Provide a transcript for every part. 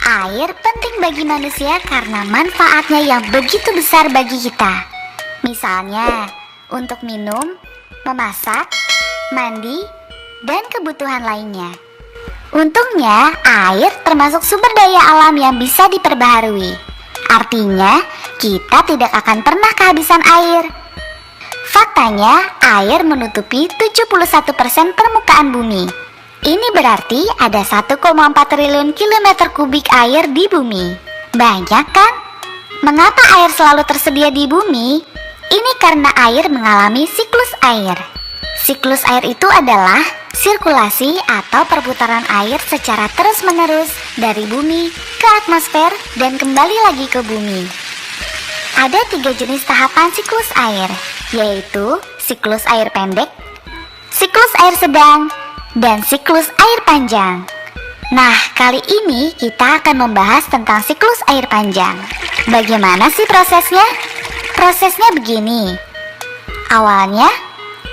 Air penting bagi manusia karena manfaatnya yang begitu besar bagi kita. Misalnya, untuk minum, memasak, mandi, dan kebutuhan lainnya. Untungnya, air termasuk sumber daya alam yang bisa diperbaharui. Artinya, kita tidak akan pernah kehabisan air. Faktanya, air menutupi 71% permukaan bumi. Ini berarti ada 1,4 triliun kilometer kubik air di bumi. Banyak kan? Mengapa air selalu tersedia di bumi? Ini karena air mengalami siklus air. Siklus air itu adalah sirkulasi atau perputaran air secara terus-menerus dari bumi ke atmosfer dan kembali lagi ke bumi. Ada 3 jenis tahapan siklus air, yaitu siklus air pendek, siklus air sedang, dan siklus air panjang. Nah, kali ini kita akan membahas tentang siklus air panjang. Bagaimana sih prosesnya? Prosesnya begini. Awalnya,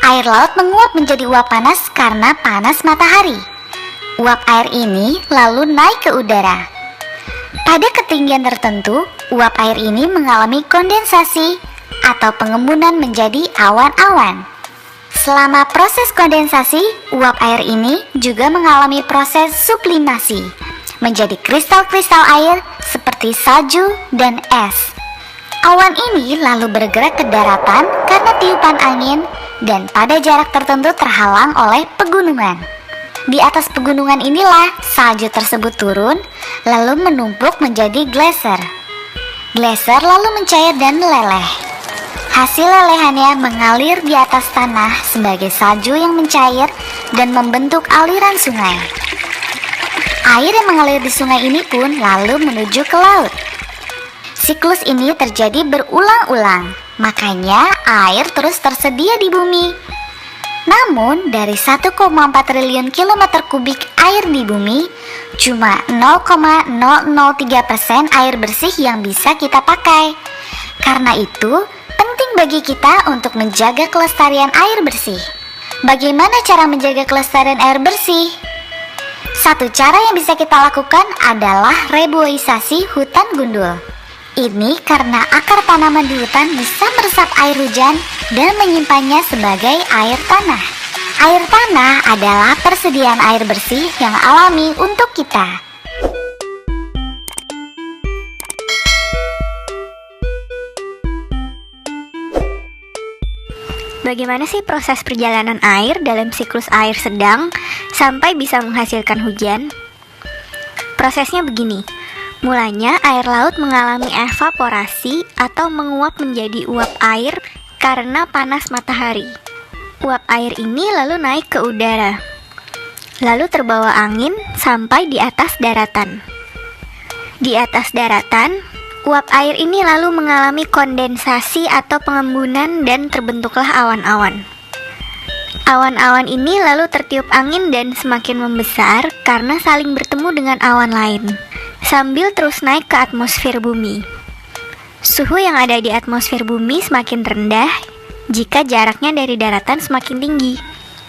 air laut menguap menjadi uap panas karena panas matahari. Uap air ini lalu naik ke udara. Pada ketinggian tertentu, uap air ini mengalami kondensasi atau pengembunan menjadi awan-awan. Selama proses kondensasi, uap air ini juga mengalami proses sublimasi menjadi kristal-kristal air seperti salju dan es. Awan ini lalu bergerak ke daratan karena tiupan angin dan pada jarak tertentu terhalang oleh pegunungan. Di atas pegunungan inilah salju tersebut turun lalu menumpuk menjadi glaser. Glaser lalu mencair dan meleleh. Hasil lelehannya mengalir di atas tanah sebagai salju yang mencair dan membentuk aliran sungai. Air yang mengalir di sungai ini pun lalu menuju ke laut. Siklus ini terjadi berulang-ulang, makanya air terus tersedia di bumi. Namun, dari 1,4 triliun kilometer kubik air di bumi, cuma 0,003% air bersih yang bisa kita pakai. Karena itu, penting bagi kita untuk menjaga kelestarian air bersih. Bagaimana cara menjaga kelestarian air bersih? Satu cara yang bisa kita lakukan adalah reboisasi hutan gundul. Ini karena akar tanaman di hutan bisa meresap air hujan dan menyimpannya sebagai air tanah. Air tanah adalah persediaan air bersih yang alami untuk kita. Bagaimana sih proses perjalanan air dalam siklus air sedang sampai bisa menghasilkan hujan? Prosesnya begini. Mulanya air laut mengalami evaporasi atau menguap menjadi uap air karena panas matahari. Uap air ini lalu naik ke udara, lalu terbawa angin sampai di atas daratan. Di atas daratan, uap air ini lalu mengalami kondensasi atau pengembunan dan terbentuklah awan-awan. Awan-awan ini lalu tertiup angin dan semakin membesar karena saling bertemu dengan awan lain, sambil terus naik ke atmosfer bumi. Suhu yang ada di atmosfer bumi semakin rendah jika jaraknya dari daratan semakin tinggi.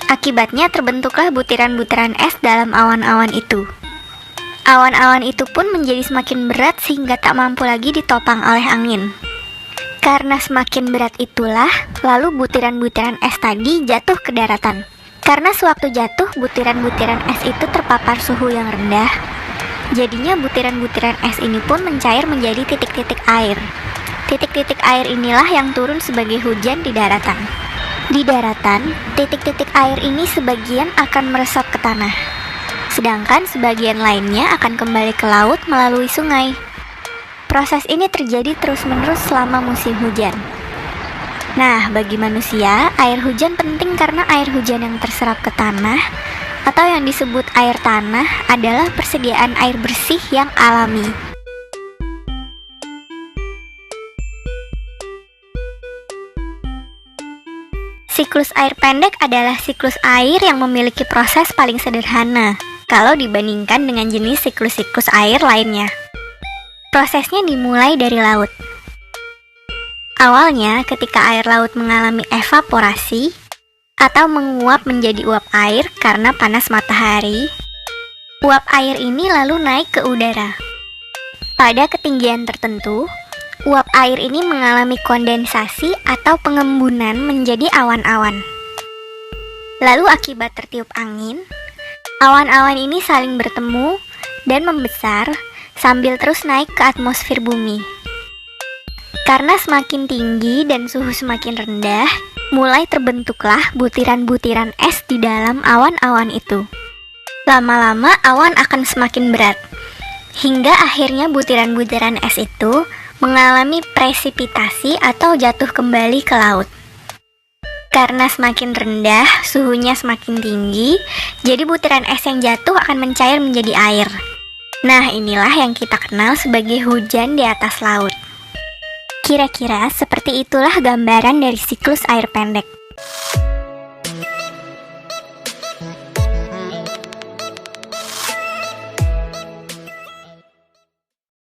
Akibatnya terbentuklah butiran-butiran es dalam awan-awan itu. Awan-awan itu pun menjadi semakin berat sehingga tak mampu lagi ditopang oleh angin. Karena semakin berat itulah, lalu butiran-butiran es tadi jatuh ke daratan. Karena sewaktu jatuh, butiran-butiran es itu terpapar suhu yang rendah. Jadinya butiran-butiran es ini pun mencair menjadi titik-titik air. Titik-titik air inilah yang turun sebagai hujan di daratan. Di daratan, titik-titik air ini sebagian akan meresap ke tanah, sedangkan sebagian lainnya akan kembali ke laut melalui sungai. Proses ini terjadi terus-menerus selama musim hujan. Nah, bagi manusia, air hujan penting karena air hujan yang terserap ke tanah atau yang disebut air tanah adalah persediaan air bersih yang alami. Siklus air pendek adalah siklus air yang memiliki proses paling sederhana kalau dibandingkan dengan jenis siklus-siklus air lainnya. Prosesnya dimulai dari laut. Awalnya, ketika air laut mengalami evaporasi atau menguap menjadi uap air karena panas matahari, uap air ini lalu naik ke udara. Pada ketinggian tertentu, uap air ini mengalami kondensasi atau pengembunan menjadi awan-awan. Lalu akibat tertiup angin, awan-awan ini saling bertemu dan membesar sambil terus naik ke atmosfer bumi. Karena semakin tinggi dan suhu semakin rendah, mulai terbentuklah butiran-butiran es di dalam awan-awan itu. Lama-lama awan akan semakin berat, hingga akhirnya butiran-butiran es itu mengalami presipitasi atau jatuh kembali ke laut. Karena semakin rendah, suhunya semakin tinggi, jadi butiran es yang jatuh akan mencair menjadi air. Nah, inilah yang kita kenal sebagai hujan di atas laut. Kira-kira seperti itulah gambaran dari siklus air pendek.